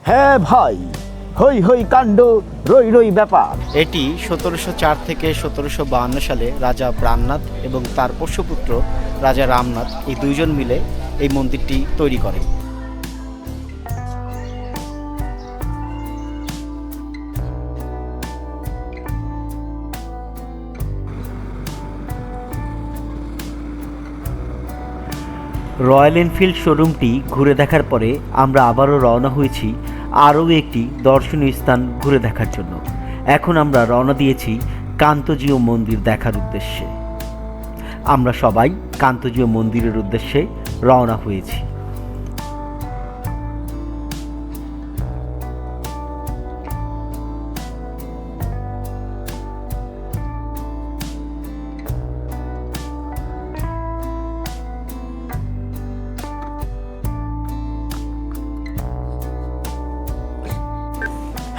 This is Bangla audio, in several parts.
হ্যাঁ ভাই, হই হই কাণ্ড, রই রই ব্যাপার। এটি ১৭০৪ থেকে ১৭৫২ সালে রাজা প্রাণনাথ এবং তার পোষ্যপুত্র রাজা রামনাথ এই দুইজন মিলে এই মন্দিরটি তৈরি করেন। রয়্যাল এনফিল্ড শোরুমটি ঘুরে দেখার পরে আমরা আবারও রওনা হয়েছি আরও একটি দর্শনীয় স্থান ঘুরে দেখার জন্য। এখন আমরা রওনা দিয়েছি কান্তজিউ মন্দির দেখার উদ্দেশ্যে। আমরা সবাই কান্তজিউ মন্দিরের উদ্দেশ্যে রওনা হয়েছি।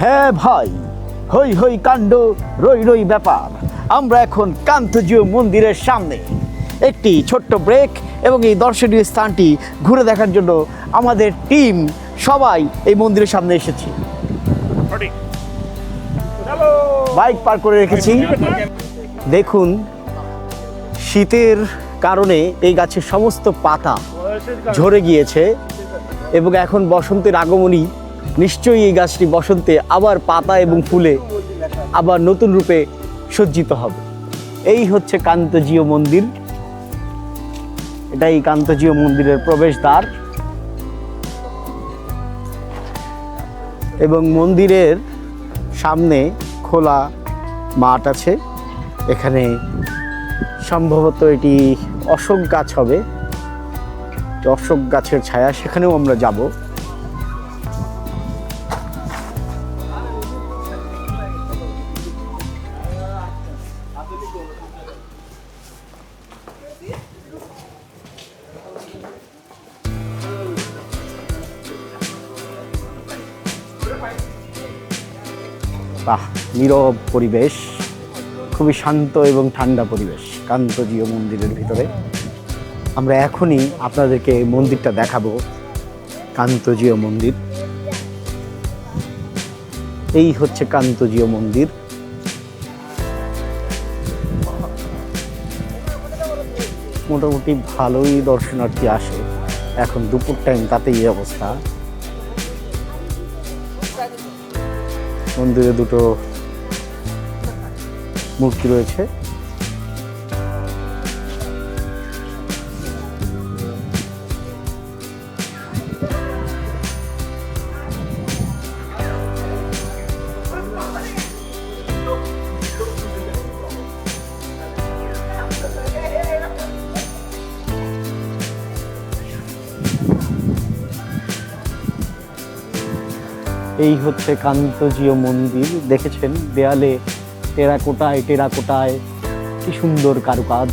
হ্যাঁ ভাই, হই হই কাণ্ড, রই রই ব্যাপার। আমরা এখন কান্তজিউ মন্দিরের সামনে। একটি ছোট্ট ব্রেক এবং এই দর্শনীয় স্থানটি ঘুরে দেখার জন্য আমাদের টিম সবাই এই মন্দিরের সামনে এসেছি। বাইক পার করে রেখেছি। দেখুন, শীতের কারণে এই গাছের সমস্ত পাতা ঝরে গিয়েছে এবং এখন বসন্তের আগমনী। নিশ্চয়ই এই গাছটি বসন্তে আবার পাতা এবং ফুলে আবার নতুন রূপে সজ্জিত হবে। এই হচ্ছে কান্তজিউ মন্দির। এটাই কান্তজিউ মন্দিরের প্রবেশদ্বার এবং মন্দিরের সামনে খোলা মাঠ আছে। এখানে সম্ভবত এটি অশোক গাছ হবে, অশোক গাছের ছায়া, সেখানেও আমরা যাব। বাহ, নীরব পরিবেশ, খুবই শান্ত এবং ঠান্ডা পরিবেশ কান্তজিউ মন্দিরের ভিতরে। আমরা এখনই আপনাদেরকে মন্দিরটা দেখাবো। কান্তজিউ মন্দির, এই হচ্ছে কান্তজিউ মন্দির। মোটামুটি ভালোই দর্শনার্থী আসে। এখন দুপুর টাইম, তাতেই এই অবস্থা। মন্দিরে দুটো মূর্তি রয়েছে। এই হচ্ছে কান্তজিউ মন্দির। দেখেছেন দেয়ালে টেরাকোটায় কি সুন্দর কারুকাজ,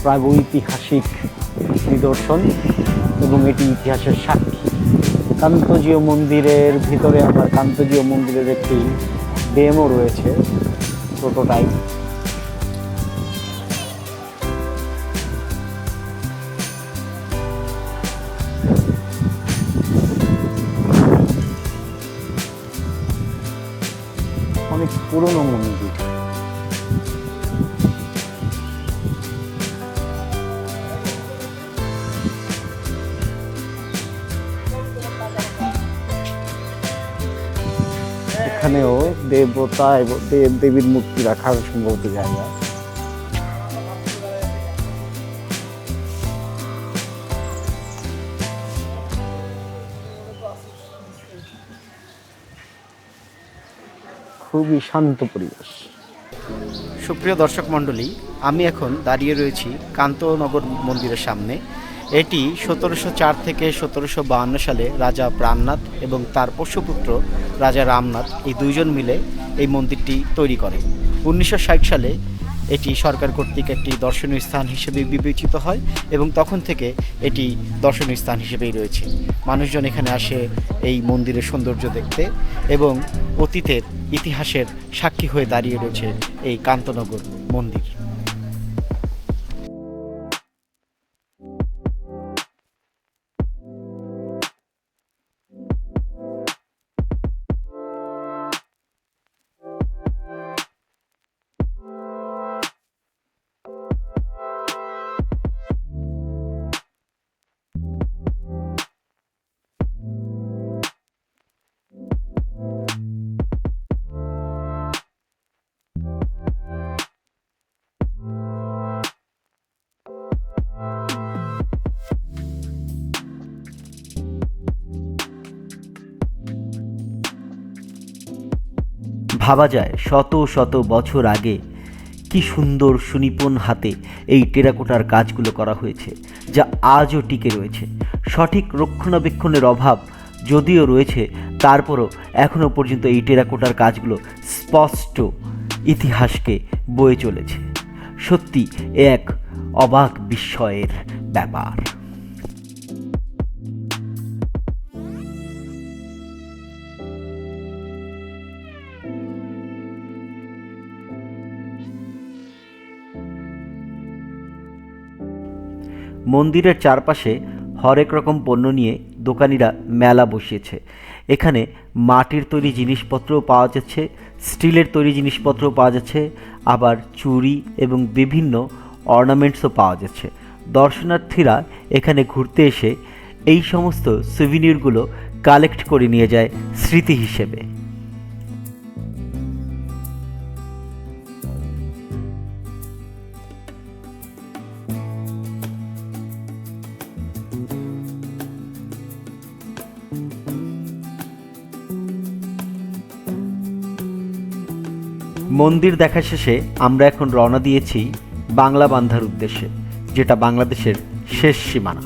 প্রাগৈতিহাসিক নিদর্শন এবং এটি ইতিহাসের সাক্ষী। কান্তজিউ মন্দিরের ভিতরে আবার কান্তজিউ মন্দিরের একটি ডেমও রয়েছে, প্রোটোটাইপ। অনেক পুরনো মন্দির। এখানেও দেবতা এবং দেব দেবীর মূর্তি রাখার সম্ভবত জায়গা। খুবই শান্ত পরিবেশ। সুপ্রিয় দর্শক মণ্ডলী, আমি এখন দাঁড়িয়ে রয়েছি কান্তনগর মন্দিরের সামনে। এটি ১৭০৪ থেকে ১৭৫২ সালে রাজা প্রাণনাথ এবং তার পোষ্যপুত্র রাজা রামনাথ এই দুইজন মিলে এই মন্দিরটি তৈরি করেন। ১৯৬০ সালে এটি সরকার কর্তৃক একটি দর্শনীয় স্থান হিসেবে বিবেচিত হয় এবং তখন থেকে এটি দর্শনীয় স্থান হিসেবেই রয়েছে। মানুষজন এখানে আসে এই মন্দিরের সৌন্দর্য দেখতে এবং অতীতের ইতিহাসের সাক্ষী হয়ে দাঁড়িয়ে রয়েছে এই কান্তনগর মন্দির। ভাবা যায় শত শত বছর আগে কি সুন্দর সুনিপুণ হাতে এই টেরাকোটার কাজগুলো করা হয়েছে, যা আজও টিকে রয়েছে। সঠিক রক্ষণাবেক্ষণের অভাব যদিও রয়েছে, তারপরও এখনও পর্যন্ত এই টেরাকোটার কাজগুলো স্পষ্ট ইতিহাসকে বয়ে চলেছে। সত্যি এক অবাক বিস্ময়ের ব্যাপার। মন্দিরের চারপাশে হরেক রকম পণ্য নিয়ে দোকানিরা মেলা বসিয়েছে। এখানে মাটির তৈরি জিনিসপত্রও পাওয়া যাচ্ছে, স্টিলের তৈরি জিনিসপত্রও পাওয়া যাচ্ছে, আবার চুড়ি এবং বিভিন্ন অর্নামেন্টসও পাওয়া যাচ্ছে। দর্শনার্থীরা এখানে ঘুরতে এসে এই সমস্ত সুভিনিরগুলো কালেক্ট করে নিয়ে যায় স্মৃতি হিসেবে। মন্দির দেখা শেষে আমরা এখন রওনা দিয়েছি বাংলা বান্ধার উদ্দেশ্যে, যেটা বাংলাদেশের শেষ সীমানা।